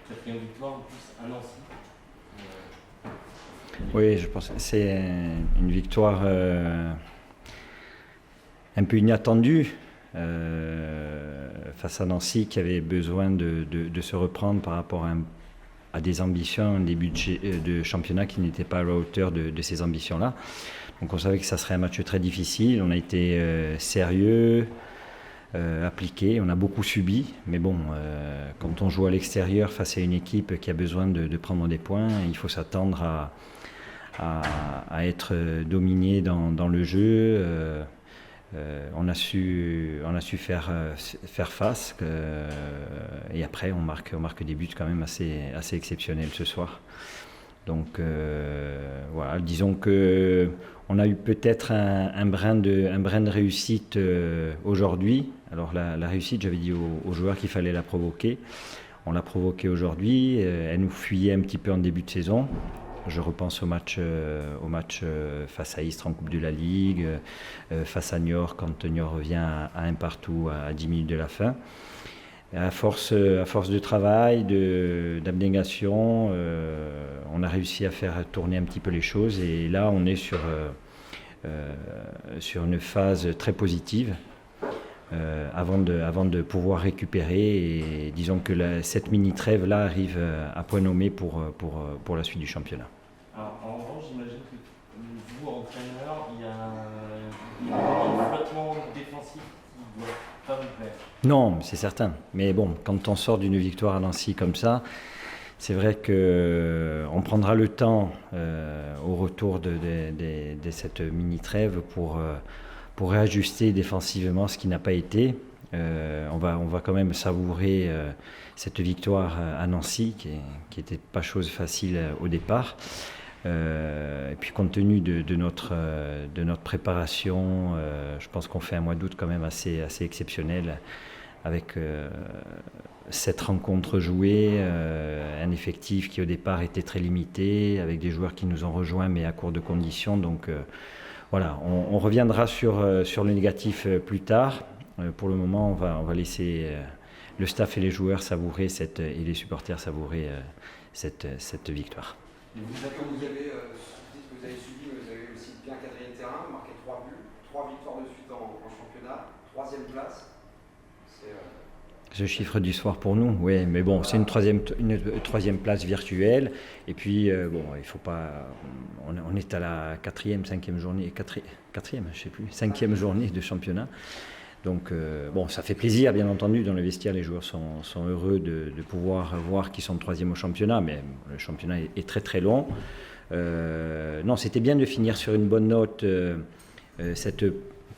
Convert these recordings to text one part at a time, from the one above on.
quatrième victoire en plus à Nancy. Oui, je pense que c'est une victoire un peu inattendue face à Nancy qui avait besoin de se reprendre par rapport à des ambitions, un début de championnat qui n'était pas à la hauteur de ces ambitions-là. Donc on savait que ça serait un match très difficile, on a été sérieux, appliqué, on a beaucoup subi, mais bon, quand on joue à l'extérieur face à une équipe qui a besoin de prendre des points, il faut s'attendre à être dominé dans le jeu. On a su faire face et après on marque des buts quand même assez exceptionnels ce soir. Donc voilà, disons que on a eu peut-être un brin de réussite aujourd'hui. Alors la réussite, j'avais dit aux joueurs qu'il fallait la provoquer. On l'a provoquée aujourd'hui. Elle nous fuyait un petit peu en début de saison. Je repense au match face à Istres en Coupe de la Ligue, face à Niort quand Niort revient à un partout à 10 minutes de la fin. À force de travail, d'abnégation, on a réussi à faire tourner un petit peu les choses et là on est sur une phase très positive avant de pouvoir récupérer et disons que cette mini-trêve là arrive à point nommé pour la suite du championnat. Alors en revanche, j'imagine que vous, entraîneur, il y a un flottement défensif qui ne doit pas vous plaire. Non, c'est certain. Mais bon, quand on sort d'une victoire à Nancy comme ça, c'est vrai qu'on prendra le temps au retour de cette mini-trêve pour réajuster défensivement ce qui n'a pas été. On va quand même savourer cette victoire à Nancy qui n'était pas chose facile au départ. Et puis compte tenu de notre préparation, je pense qu'on fait un mois d'août quand même assez exceptionnel avec 7 rencontres jouées, un effectif qui au départ était très limité, avec des joueurs qui nous ont rejoints mais à court de conditions. Donc voilà, on reviendra sur le négatif plus tard. Pour le moment, on va laisser le staff et les joueurs savourer et les supporters savourer cette victoire. Et comme vous avez subi, vous avez aussi bien quadrillé le terrain, marqué 3 buts, 3 victoires de suite en championnat, 3e place. Ce chiffre du soir pour nous, oui, mais bon, c'est une troisième place virtuelle. Et puis, il faut pas. On est à la 5e journée, 4e, je sais plus, 5e journée de championnat. Donc, ça fait plaisir, bien entendu, dans le vestiaire, les joueurs sont heureux de pouvoir voir qu'ils sont 3e au championnat, mais le championnat est très très long. Non, c'était bien de finir sur une bonne note cette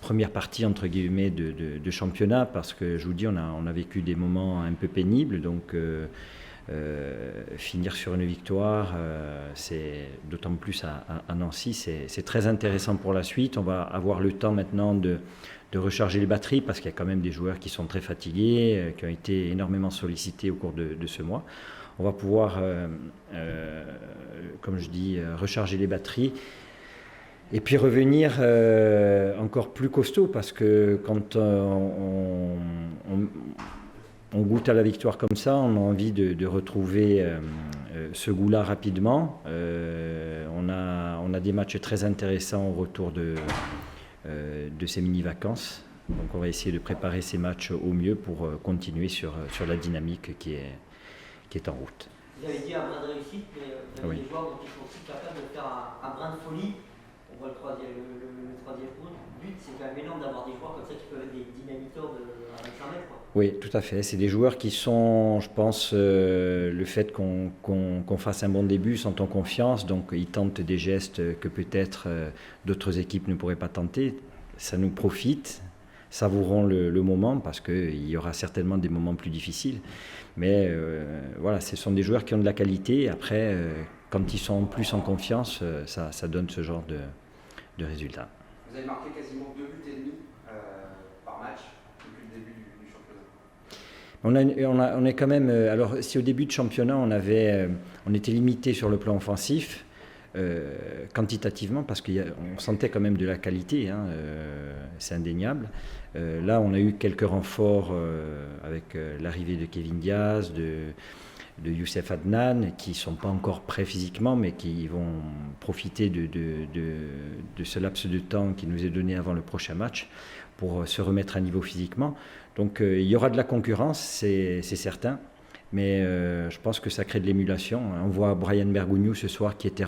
première partie entre guillemets de championnat, parce que je vous dis, on a vécu des moments un peu pénibles, donc finir sur une victoire, c'est d'autant plus à Nancy, c'est très intéressant pour la suite. On va avoir le temps maintenant de recharger les batteries, parce qu'il y a quand même des joueurs qui sont très fatigués, qui ont été énormément sollicités au cours de ce mois. On va pouvoir, comme je dis, recharger les batteries et puis revenir encore plus costaud, parce que quand on goûte à la victoire comme ça, on a envie de retrouver ce goût-là rapidement. On a des matchs très intéressants au retour de ces mini-vacances. Donc on va essayer de préparer ces matchs au mieux pour continuer sur la dynamique qui est en route. Vous avez dit un brin de réussite, mais vous avez des joueurs dont ils sont aussi capables de faire un brin de folie. On voit le troisième but, c'est quand même énorme d'avoir des joueurs comme ça qui peuvent être des dynamiteurs à 25 mètres. Oui, tout à fait. C'est des joueurs qui sont, je pense, le fait qu'on fasse un bon début sont en confiance, donc ils tentent des gestes que peut-être d'autres équipes ne pourraient pas tenter. Ça nous profite, savourons le moment, parce qu'il y aura certainement des moments plus difficiles. Mais voilà, ce sont des joueurs qui ont de la qualité. Après, quand ils sont plus en confiance, ça donne ce genre de résultats. Vous avez marqué quasiment 2 buts et demi par match depuis le début du championnat. On est quand même. Alors, si au début de championnat, on était limité sur le plan offensif, quantitativement, parce qu'on sentait quand même de la qualité, c'est indéniable. Là, on a eu quelques renforts avec l'arrivée de Kevin Diaz, Youssef Adnan, qui ne sont pas encore prêts physiquement, mais qui vont profiter de ce laps de temps qui nous est donné avant le prochain match pour se remettre à niveau physiquement. Donc il y aura de la concurrence, c'est certain, mais je pense que ça crée de l'émulation. On voit Brian Bergogneau ce soir qui était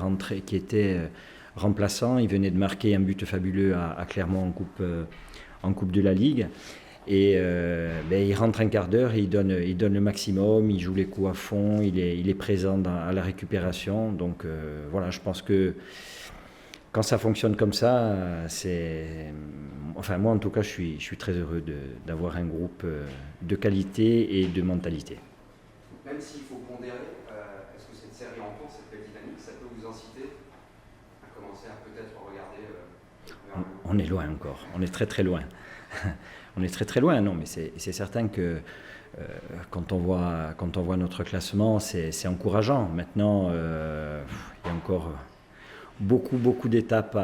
remplaçant, il venait de marquer un but fabuleux à Clermont en coupe de la Ligue. Et il rentre un quart d'heure, il donne le maximum, il joue les coups à fond, il est présent à la récupération. Donc voilà, je pense que quand ça fonctionne comme ça, moi en tout cas, je suis très heureux d'avoir un groupe de qualité et de mentalité. Même s'il faut pondérer, est-ce que cette série en cours, cette belle dynamique, ça peut vous inciter à commencer à peut-être regarder vers on est loin encore, on est très très loin. On est très très loin, non, mais c'est certain que quand on voit notre classement, c'est encourageant. Maintenant, il y a encore beaucoup d'étapes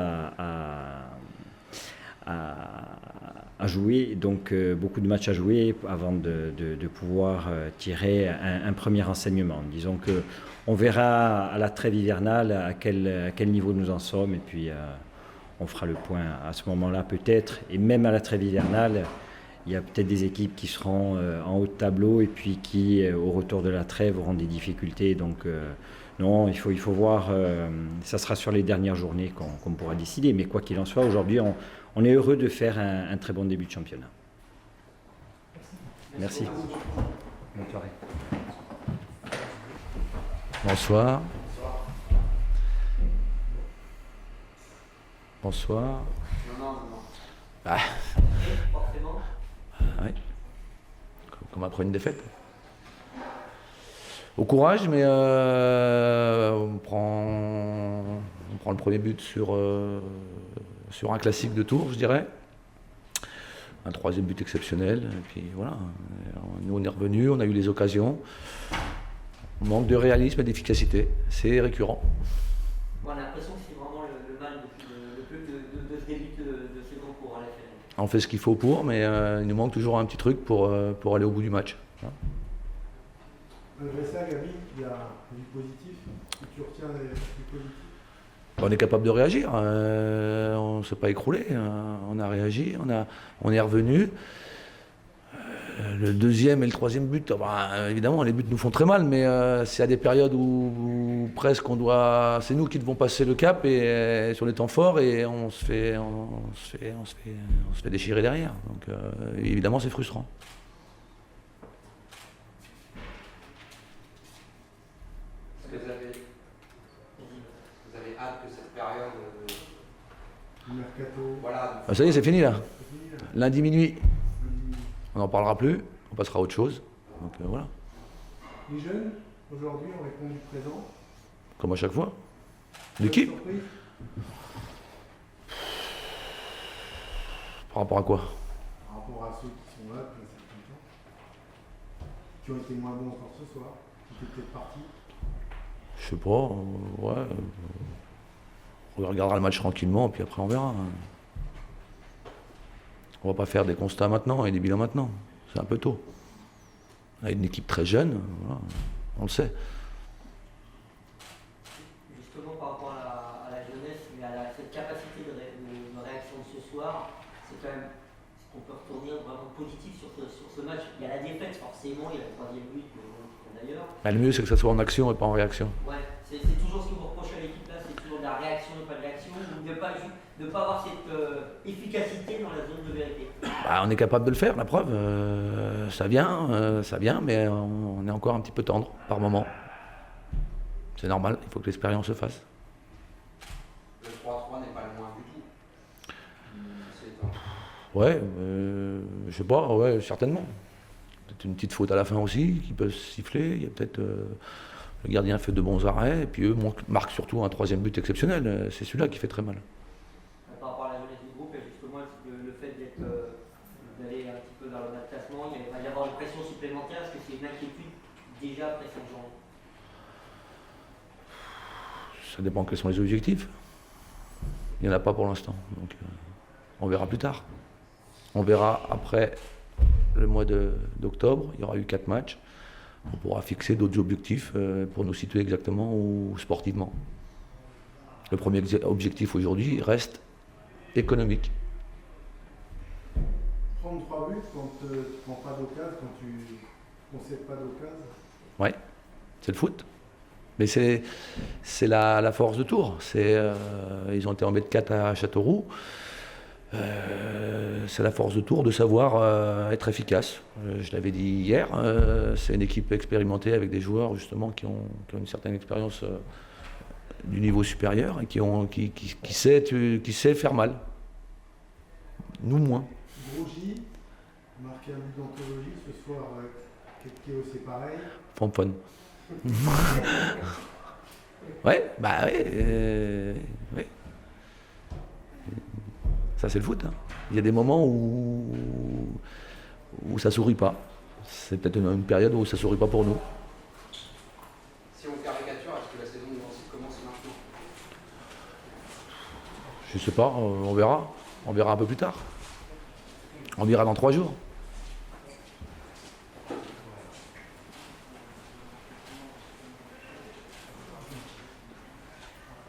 à jouer, donc beaucoup de matchs à jouer avant de pouvoir tirer un premier enseignement. Disons qu'on verra à la trêve hivernale à quel niveau nous en sommes, et puis on fera le point à ce moment-là peut-être, et même à la trêve hivernale, il y a peut-être des équipes qui seront en haut de tableau et puis qui, au retour de la trêve, auront des difficultés. Donc non, il faut voir, ça sera sur les dernières journées qu'on pourra décider. Mais quoi qu'il en soit, aujourd'hui, on est heureux de faire un très bon début de championnat. Merci. Bonne soirée. Bonsoir. Bonsoir. Non. Ah. Forcément. Ouais. Comme après une défaite. Au courage, mais on prend le premier but sur un classique de Tours, je dirais. Un troisième but exceptionnel. Et puis voilà. Nous, on est revenus, on a eu les occasions. On manque de réalisme et d'efficacité. C'est récurrent. On a l'impression que c'est vraiment le mal de ce début de saison pour la FNL. On fait ce qu'il faut pour, mais il nous manque toujours un petit truc pour aller au bout du match. Malgré ça, Gabi, il y a du positif. Tu retiens du positif. On est capable de réagir. On ne s'est pas écroulé. On a réagi. On est revenu. Le deuxième et le troisième but, évidemment, les buts nous font très mal, mais c'est à des périodes où presque c'est nous qui devons passer le cap et sur les temps forts, et on se fait déchirer derrière. Donc évidemment, c'est frustrant. Est-ce que vous avez hâte que cette période Le mercato. voilà, Ça y est, c'est fini là. Lundi minuit. On n'en parlera plus, on passera à autre chose. Donc voilà. Les jeunes, aujourd'hui, ont répondu présent. Comme à chaque fois. L'équipe. Surprise. Par rapport à quoi? Par rapport à ceux qui sont là depuis un certain temps, qui ont été moins bons encore ce soir, qui étaient peut-être partis. Je sais pas, ouais. On regardera le match tranquillement, puis après on verra. On va pas faire des constats maintenant et des bilans maintenant. C'est un peu tôt. On a une équipe très jeune, voilà, on le sait. Justement, par rapport à la jeunesse, mais à cette capacité de réaction de ce soir, c'est quand même ce qu'on peut retourner vraiment positif sur ce match. Il y a la défaite, forcément, il y a le troisième but, d'ailleurs. Le mieux, c'est que ça soit en action et pas en réaction. Ouais, c'est toujours ce que vous reprochez à l'équipe là, c'est toujours de la réaction et pas de l'action, ou de ne pas avoir cette efficacité dans la zone de vérité. On est capable de le faire, la preuve. Ça vient, mais on est encore un petit peu tendre par moment. C'est normal, il faut que l'expérience se fasse. le 3-3 n'est pas le moins du tout. Ouais, je sais pas, ouais, certainement. Peut-être une petite faute à la fin aussi qui peut se siffler. Il y a peut-être le gardien fait de bons arrêts, et puis eux marquent surtout un troisième but exceptionnel. C'est celui-là qui fait très mal. Par rapport à la jeunesse du groupe, et justement le fait d'aller un petit peu vers le bas de classement, il va y avoir une pression supplémentaire. Est-ce que c'est une inquiétude déjà après cette journée? Ça dépend quels sont les objectifs. Il n'y en a pas pour l'instant, donc on verra plus tard. On verra après le mois d'octobre, il y aura eu 4 matchs. On pourra fixer d'autres objectifs pour nous situer exactement où sportivement. Le premier objectif aujourd'hui reste économique. Prendre 3 buts quand tu ne prends pas d'occasion, quand tu ne concèdes pas d'occasion. Ouais, c'est le foot. Mais c'est la force de Tours. Ils ont été en B4 à Châteauroux. C'est la force de Tours de savoir être efficace. Je l'avais dit hier, c'est une équipe expérimentée avec des joueurs justement qui ont une certaine expérience du niveau supérieur et qui sait faire mal. Nous moins. Grougy, marqué un but d'anthologie ce soir, Kekeo c'est pareil. Pompon. Ouais, bah ouais. Ouais. Ça c'est le foot. Hein. Il y a des moments où ça sourit pas. C'est peut-être une période où ça sourit pas pour nous. Si on caricature, est-ce que la saison de Nancy commence maintenant? Je sais pas, on verra. On verra un peu plus tard. On verra dans 3 jours.